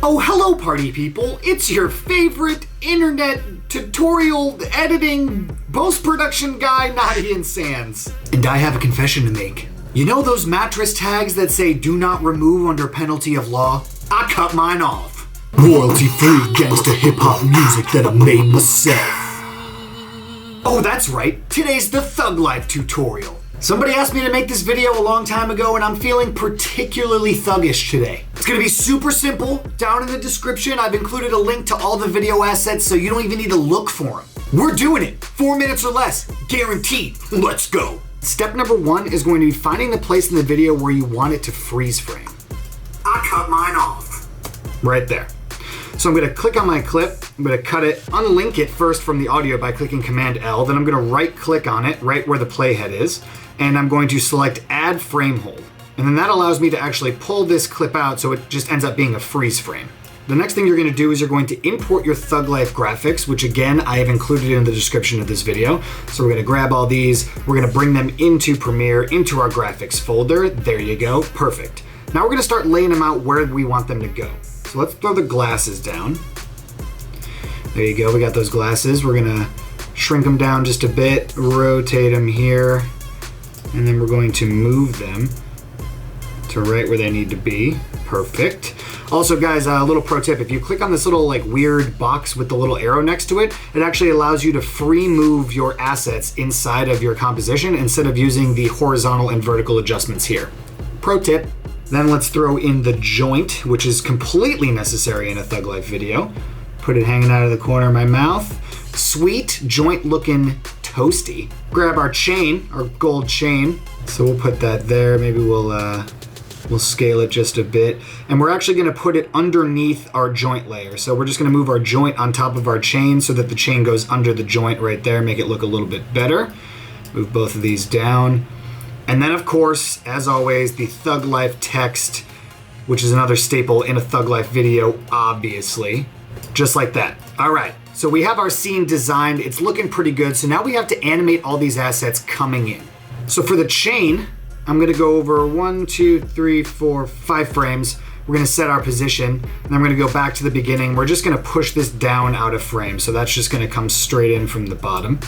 Oh, hello party people, it's your favorite internet tutorial editing post-production guy, Nadian Sands. And I have a confession to make. You know those mattress tags that say do not remove under penalty of law? I cut mine off. Royalty-free gangsta hip-hop music that I made myself. Oh, that's right, today's the Thug Life tutorial. Somebody asked me to make this video a long time ago and I'm feeling particularly thuggish today. It's gonna be super simple. Down in the description, I've included a link to all the video assets so you don't even need to look for them. We're doing it, 4 minutes or less, guaranteed. Let's go. Step number 1 is going to be finding the place in the video where you want it to freeze frame. I cut mine off. Right there. So I'm gonna click on my clip, I'm gonna cut it, unlink it first from the audio by clicking Command L, then I'm gonna right click on it, right where the playhead is, and I'm going to select Add Frame Hold. And then that allows me to actually pull this clip out so it just ends up being a freeze frame. The next thing you're gonna do is you're going to import your Thug Life graphics, which again, I have included in the description of this video. So we're gonna grab all these, we're gonna bring them into Premiere, into our graphics folder. There you go, perfect. Now we're gonna start laying them out where we want them to go. So let's throw the glasses down. There you go, we got those glasses. We're gonna shrink them down just a bit, rotate them here, and then we're going to move them to right where they need to be. Perfect. Also guys, a little pro tip, if you click on this little like weird box with the little arrow next to it, it actually allows you to free move your assets inside of your composition instead of using the horizontal and vertical adjustments here. Pro tip. Then let's throw in the joint, which is completely necessary in a Thug Life video. Put it hanging out of the corner of my mouth. Sweet, joint looking toasty. Grab our chain, our gold chain. So we'll put that there. Maybe we'll scale it just a bit. And we're actually gonna put it underneath our joint layer. So we're just gonna move our joint on top of our chain so that the chain goes under the joint right there, make it look a little bit better. Move both of these down. And then of course, as always, the Thug Life text, which is another staple in a Thug Life video, obviously. Just like that. All right, so we have our scene designed. It's looking pretty good. So now we have to animate all these assets coming in. So for the chain, I'm gonna go over 1, 2, 3, 4, 5 frames. We're gonna set our position, and I'm gonna go back to the beginning. We're just gonna push this down out of frame. So that's just gonna come straight in from the bottom.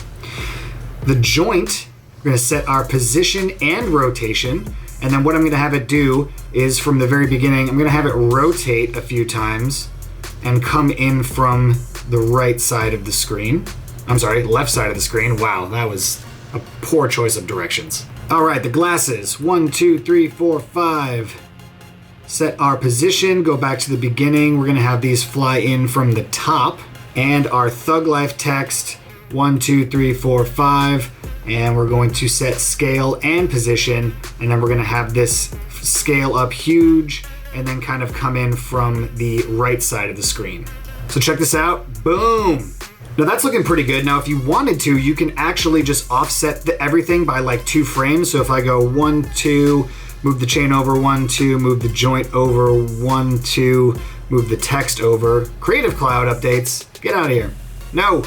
The joint, we're gonna set our position and rotation, and then what I'm gonna have it do is from the very beginning, I'm gonna have it rotate a few times and come in from the right side of the screen. I'm sorry, left side of the screen. Wow, that was a poor choice of directions. All right, the glasses, 1, 2, 3, 4, 5. Set our position, go back to the beginning. We're gonna have these fly in from the top, and our Thug Life text, 1, 2, 3, 4, 5. And we're going to set scale and position, and then we're gonna have this scale up huge and then kind of come in from the right side of the screen. So check this out, boom. Now that's looking pretty good. Now if you wanted to, you can actually just offset everything by like 2 frames. So if I go 1, 2, move the chain over, 1, 2, move the joint over, 1, 2, move the text over. Creative Cloud updates, get out of here. No.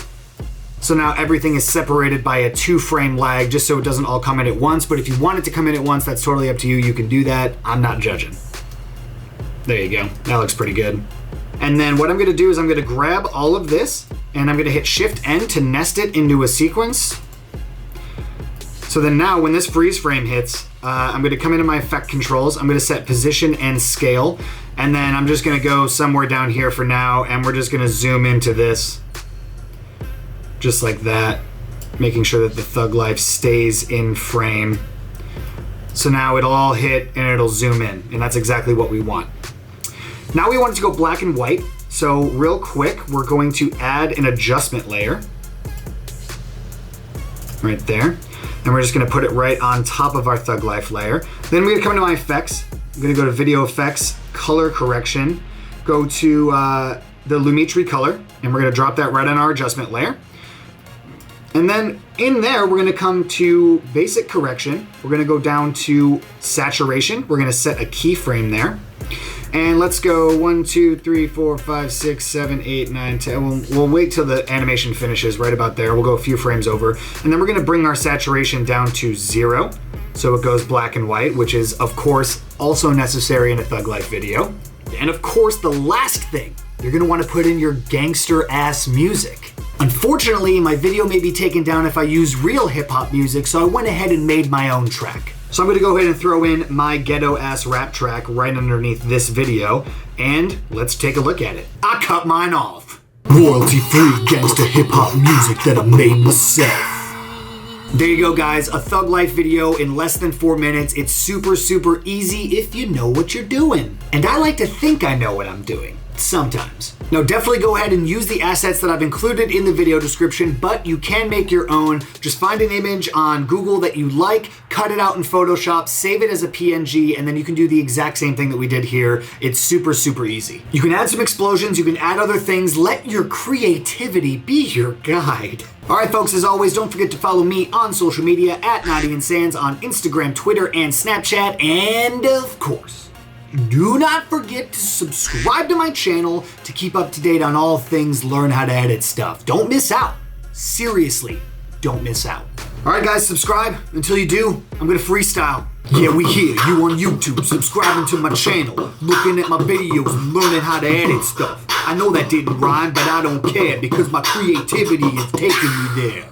So now everything is separated by a 2-frame lag just so it doesn't all come in at once. But if you want it to come in at once, that's totally up to you. You can do that. I'm not judging. There you go. That looks pretty good. And then what I'm gonna do is I'm gonna grab all of this and I'm gonna hit Shift N to nest it into a sequence. So then now when this freeze frame hits, I'm gonna come into my effect controls. I'm gonna set position and scale. And then I'm just gonna go somewhere down here for now and we're just gonna zoom into this. Just like that, making sure that the Thug Life stays in frame. So now it'll all hit and it'll zoom in, and that's exactly what we want. Now we want it to go black and white, so real quick, we're going to add an adjustment layer. Right there. And we're just gonna put it right on top of our Thug Life layer. Then we're gonna come into my effects. I'm gonna go to Video Effects, Color Correction, go to the Lumetri color, and we're gonna drop that right on our adjustment layer. And then in there, we're gonna come to basic correction. We're gonna go down to saturation. We're gonna set a keyframe there. And let's go 1, 2, 3, 4, 5, 6, 7, 8, 9, 10. We'll wait till the animation finishes right about there. We'll go a few frames over. And then we're gonna bring our saturation down to 0. So it goes black and white, which is of course also necessary in a Thug Life video. mode. And of course, the last thing, you're gonna wanna put in your gangster ass music. Unfortunately, my video may be taken down if I use real hip hop music, so I went ahead and made my own track. So I'm gonna go ahead and throw in my ghetto ass rap track right underneath this video, and let's take a look at it. I cut mine off. Royalty-free gangsta hip hop music that I made myself. There you go, guys, a Thug Life video in less than 4 minutes. It's super easy if you know what you're doing. And I like to think I know what I'm doing. Sometimes. Now definitely go ahead and use the assets that I've included in the video description, but you can make your own. Just find an image on Google that you like, cut it out in Photoshop, save it as a PNG, and then you can do the exact same thing that we did here. It's super easy. You can add some explosions, you can add other things. Let your creativity be your guide. All right, folks, as always, don't forget to follow me on social media at NaughtyandSans on Instagram, Twitter, and Snapchat, and of course, do not forget to subscribe to my channel to keep up to date on all things learn how to edit stuff. Don't miss out. Seriously, don't miss out. All right, guys, subscribe. Until you do, I'm gonna freestyle. Yeah, we here, you on YouTube, subscribing to my channel, looking at my videos and learning how to edit stuff. I know that didn't rhyme, but I don't care because my creativity is taking me there.